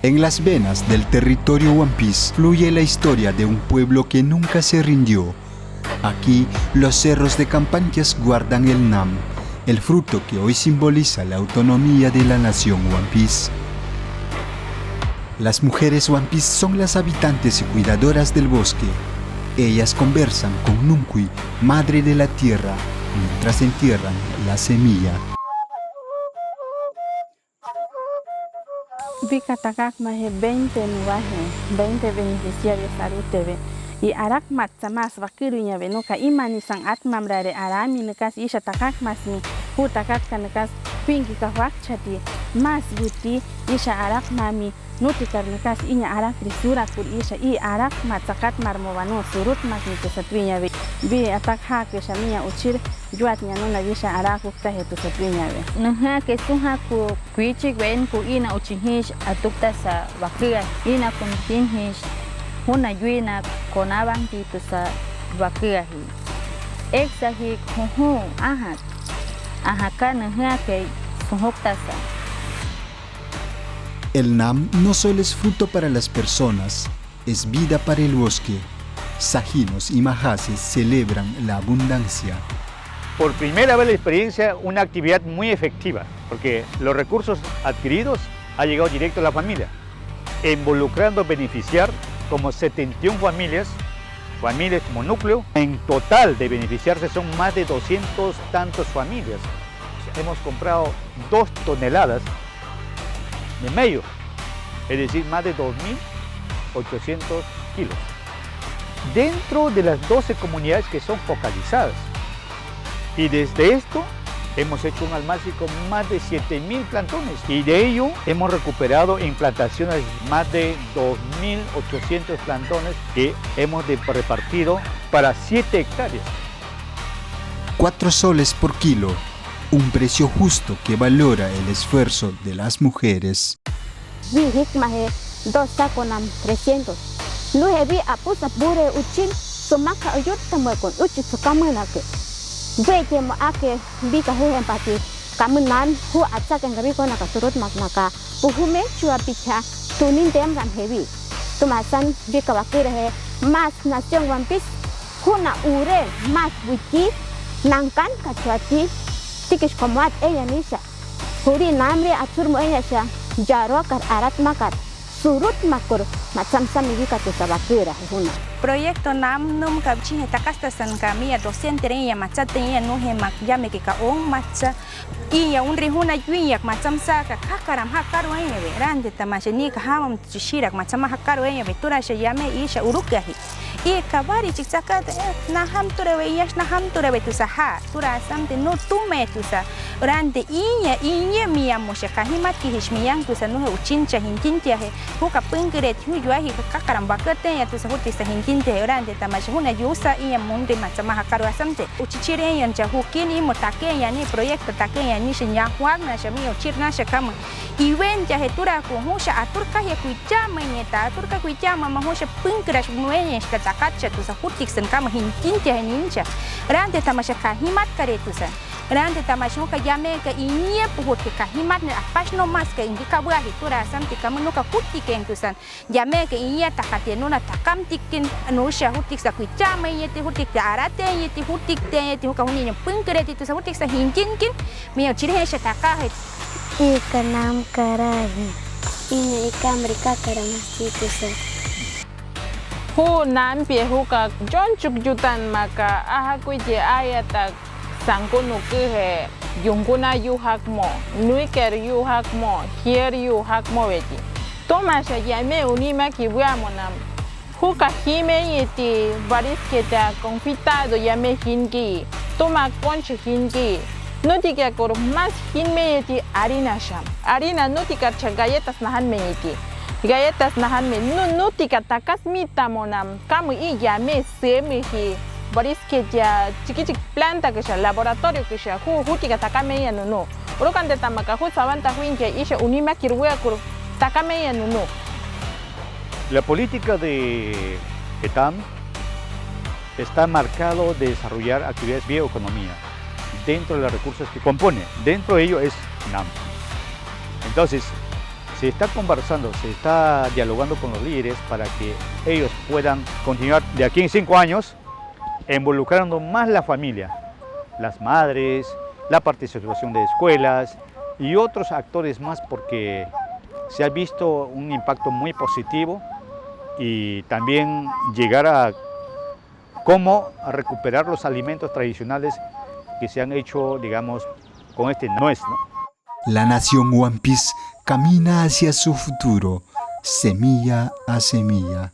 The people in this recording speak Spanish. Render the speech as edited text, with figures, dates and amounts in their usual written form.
En las venas del territorio Wampis fluye la historia de un pueblo que nunca se rindió. Aquí, los cerros de Campanchas guardan el Nam, el fruto que hoy simboliza la autonomía de la nación Wampis. Las mujeres Wampis son las habitantes y cuidadoras del bosque. Ellas conversan con Nuncui, madre de la tierra, mientras entierran la semilla. Vika takak mahe 20 nuaje, 20 beneficiarios arutebe. Y arak matza mas vakirunya venuka imani sang atmamrare arami nekas isha takak masmi hu takak kanekas pingi kahwak chati mas buti isha arak mami nutikar nekas inya arak risura kur isha I arak matzakat marmovano surut masmi kesatwinya bi atak ha ke shamia uchir juatnya nuna isha arak ukta hetu satwinya ve Naha ke suha ku kuichik wen ku ina uchinhish atukta sa wakria ina kuntinhish huna yuina konabang dito sa wakirahi. Exahi kuhu ahat. Ahaka naha ke suhoktasa. El Nam no solo es fruto para las personas, es vida para el bosque. Sajinos y majaces celebran la abundancia. Por primera vez la experiencia, una actividad muy efectiva, porque los recursos adquiridos han llegado directo a la familia, involucrando beneficiar como 71 familias como núcleo. En total de beneficiarse son más de 200 tantos familias. Hemos comprado 2 toneladas de mello, es decir, más de 2.800 kilos. Dentro de las 12 comunidades que son focalizadas. Y desde esto hemos hecho un almacén con más de 7.000 plantones y de ello hemos recuperado en plantaciones más de 2.800 plantones que hemos repartido para 7 hectáreas. 4 soles por kilo, un precio justo que valora el esfuerzo de las mujeres. Vi hikmahe 2 saconam 300. Nuhe vi apusa bure uchin sumaka ayut tamu con uchi sukamela ke. Vete mo ake bika hu empati kamunan hu atsak yang gabi ko nakasurut maknaka puhume chua picha tunin dem ran heavy tumasan bika wakir he mas nasyong Wampis huna ure mas wiki nangkan kacuati tikish komat nisha huri namre atur mo sha jaro kar arat makat surut makur macam sami bika tu sabakira huna. Proyecto Nam num kabchi takasta san kami 200 ya macha tenya no he mak yame ke ka on macha iya un rihuna yuyak macam sa ka kakaram hakaru ene rande tamashani ka hamam tshirak macam hakaru ene betura sha yame isha urukahi I kabari chiksaka na ham turewe yash na ham turewe tu saha tura samte no tume tu sa rande inya miya mosha kahimat ki hishmiyang tu sa no he uchincha hintintia he huka pengret hu yuahi ka kakaram bakate ya tu sa huti sa hintintia orande tamashuna yusa iya munde macama hakaru asamte uchichire yan jahukini motake yani proyecto take yani shinya huagna shami uchirna shakam iwen jahetura ku husha aturka ya kuichama nyeta aturka kuichama mahusha pengras muenye katakacha tu sa hutik sen kama hintintia ninja rande tamasha kahimat kare tu sa rande tamashu ka yame ka inie puhut ke kahimat ne apas no mas ka ingi kabua hitura samti kamu ka hutik tu san yame ka inie takate nuna takam tikin nusha hutik sa kuichama yete hutik arate yete hutik te yete huka huni pengkere tu sa hutik sa hintinkin mio chire he shataka he Ikanam karahi inya ika mereka karamasti tu sa hu nan pie hu ka jon chuk jutan maka aha kuije ayatak sangkunu ke yunguna yu hakmo nuiker yu hakmo hier yu hakmo weti tomasha yame unima kibuamonam hu ka hime yeti barisketa confitado yame hingi toma conche hingi notika kor mas hinme yeti harina sham harina notika galletas nahan meniti galletas nahan men notika takas mitamonam kamu I yame semihi barisketa chikichik planta que laboratorio que hutika takame ya no urukan de tamaka hu sabanta huinke isha unima kirwea kur takame ya no. La política de ETAM está marcado de desarrollar actividades bioeconomía dentro de los recursos que compone. Dentro de ello es NAM. Entonces, se está conversando, se está dialogando con los líderes para que ellos puedan continuar de aquí en 5 años involucrando más la familia, las madres, la participación de escuelas y otros actores más, porque se ha visto un impacto muy positivo y también llegar a cómo recuperar los alimentos tradicionales que se han hecho, digamos, con este nuez, ¿no? La nación One Piece camina hacia su futuro, semilla a semilla.